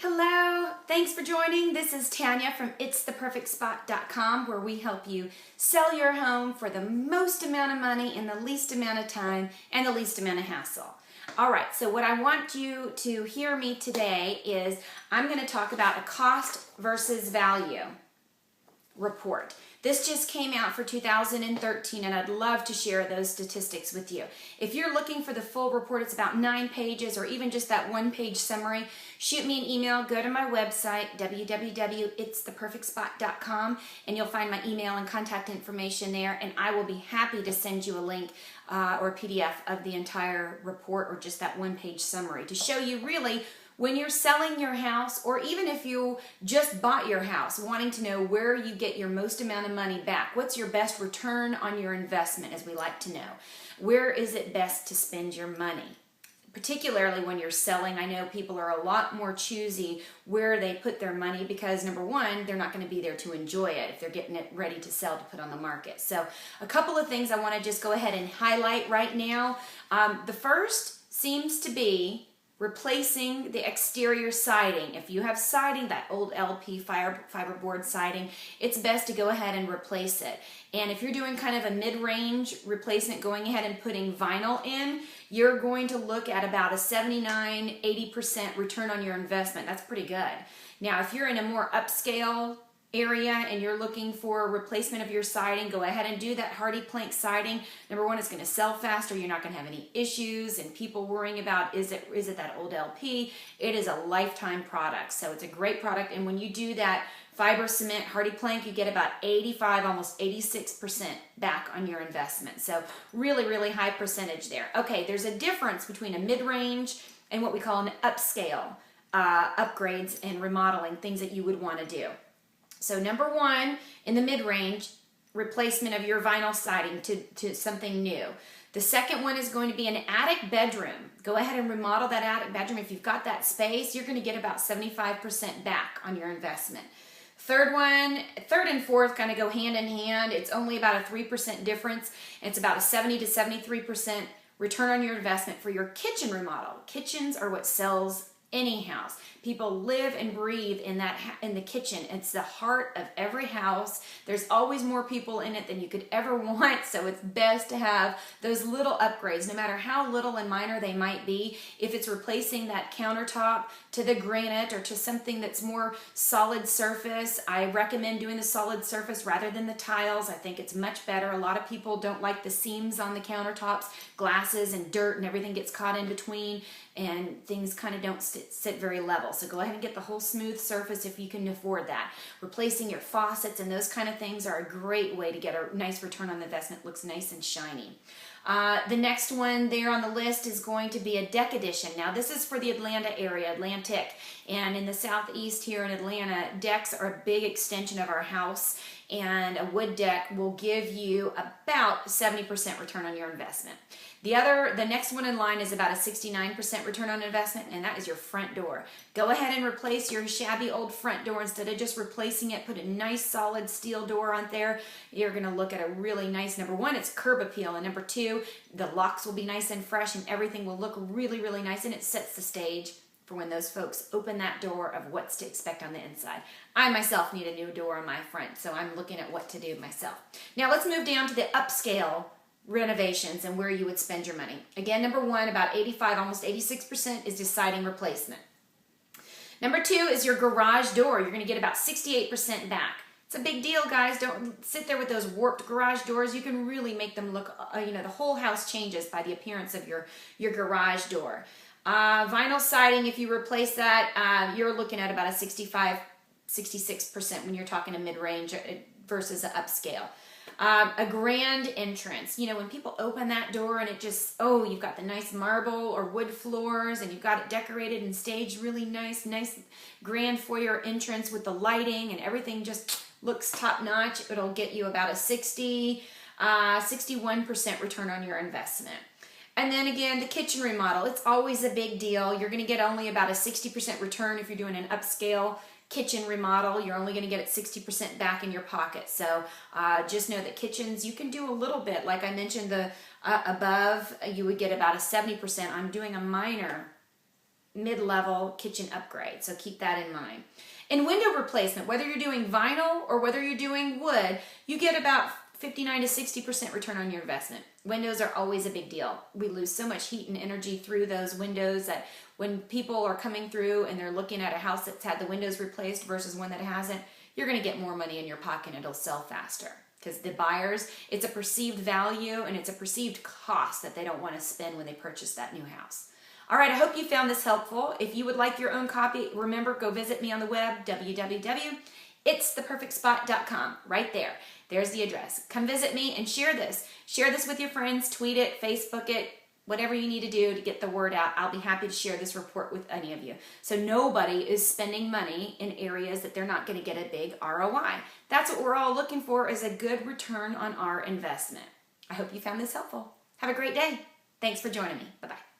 Hello, thanks for joining. This is Tanya from itstheperfectspot.com, where we help you sell your home for the most amount of money in the least amount of time and the least amount of hassle. All right, so what I want you to hear me today is I'm going to talk about a cost versus value report. This just came out for 2013, and I'd love to share those statistics with you. If you're looking for the full report, it's about 9 pages, or even just that one-page summary. Shoot me an email. Go to my website, www.itstheperfectspot.com, and you'll find my email and contact information there, and I will be happy to send you a link or a PDF of the entire report, or just that one-page summary to show you really when you're selling your house, or even if you just bought your house, wanting to know where you get your most amount of money back. What's your best return on your investment, as we like to know? Where is it best to spend your money? Particularly when you're selling, I know people are a lot more choosy where they put their money because, number one, they're not going to be there to enjoy it if they're getting it ready to sell to put on the market. So a couple of things I want to just go ahead and highlight right now. The first seems to be replacing the exterior siding. If you have siding, that old LP fiberboard siding, it's best to go ahead and replace it. And if you're doing kind of a mid-range replacement, going ahead and putting vinyl in, you're going to look at about a 79-80% return on your investment. That's pretty good. Now, if you're in a more upscale area and you're looking for a replacement of your siding, go ahead and do that Hardi plank siding. Number one, it's going to sell faster. You're not going to have any issues and people worrying about is it that old LP. It is a lifetime product, so it's a great product. And when you do that fiber cement Hardi plank, you get about 85, almost 86% back on your investment. So really, really high percentage there. Okay, there's a difference between a mid-range and what we call an upscale upgrades and remodeling, things that you would want to do. So number one, in the mid-range, replacement of your vinyl siding to something new. The second one is going to be an attic bedroom. Go ahead and remodel that attic bedroom. If you've got that space, you're going to get about 75% back on your investment. Third and fourth kind of go hand in hand. It's only about a 3% difference. It's about a 70 to 73% return on your investment for your kitchen remodel. Kitchens are what sells any house. People live and breathe in the kitchen. It's the heart of every house. There's always more people in it than you could ever want, so it's best to have those little upgrades, no matter how little and minor they might be. If it's replacing that countertop to the granite or to something that's more solid surface, I recommend doing the solid surface rather than the tiles. I think it's much better. A lot of people don't like the seams on the countertops. Glasses and dirt and everything gets caught in between, and things kind of don't sit very level. So go ahead and get the whole smooth surface if you can afford that. Replacing your faucets and those kind of things are a great way to get a nice return on the investment. Looks nice and shiny. The next one there on the list is going to be a deck addition. Now this is for the Atlanta area, Atlantic, and in the southeast here in Atlanta, decks are a big extension of our house, and a wood deck will give you about 70% return on your investment. The next one in line is about a 69% return on investment, and that is your front door. Go ahead and replace your shabby old front door. Instead of just replacing it, put a nice solid steel door on there. You're going to look at a really nice, number one, it's curb appeal, and number two, the locks will be nice and fresh, and everything will look really, really nice, and it sets the stage for when those folks open that door of what's to expect on the inside. I myself need a new door on my front, so I'm looking at what to do myself. Now let's move down to the upscale renovations and where you would spend your money. Again, number one, about 85, almost 86% is just siding replacement. Number two is your garage door. You're going to get about 68% back. It's a big deal, guys. Don't sit there with those warped garage doors. You can really make them look, the whole house changes by the appearance of your garage door. Vinyl siding, if you replace that, you're looking at about a 65, 66% when you're talking a mid-range versus an upscale. A grand entrance. You know, when people open that door and it just, you've got the nice marble or wood floors and you've got it decorated and staged really nice grand foyer entrance with the lighting and everything just looks top-notch. It'll get you about a 61% return on your investment. And then again, the kitchen remodel, it's always a big deal. You're going to get only about a 60% return if you're doing an upscale kitchen remodel. You're only going to get it 60% back in your pocket. So just know that kitchens, you can do a little bit. Like I mentioned, the above, you would get about a 70%. I'm doing a minor mid-level kitchen upgrade. So keep that in mind. In window replacement, whether you're doing vinyl or whether you're doing wood, you get about 59 to 60% return on your investment. Windows are always a big deal. We lose so much heat and energy through those windows that when people are coming through and they're looking at a house that's had the windows replaced versus one that hasn't, you're going to get more money in your pocket and it'll sell faster. Because the buyers, it's a perceived value and it's a perceived cost that they don't want to spend when they purchase that new house. All right, I hope you found this helpful. If you would like your own copy, remember, go visit me on the web, www.itstheperfectspot.com, right there. There's the address. Come visit me and share this. Share this with your friends, tweet it, Facebook it, whatever you need to do to get the word out. I'll be happy to share this report with any of you. So nobody is spending money in areas that they're not going to get a big ROI. That's what we're all looking for, is a good return on our investment. I hope you found this helpful. Have a great day. Thanks for joining me. Bye-bye.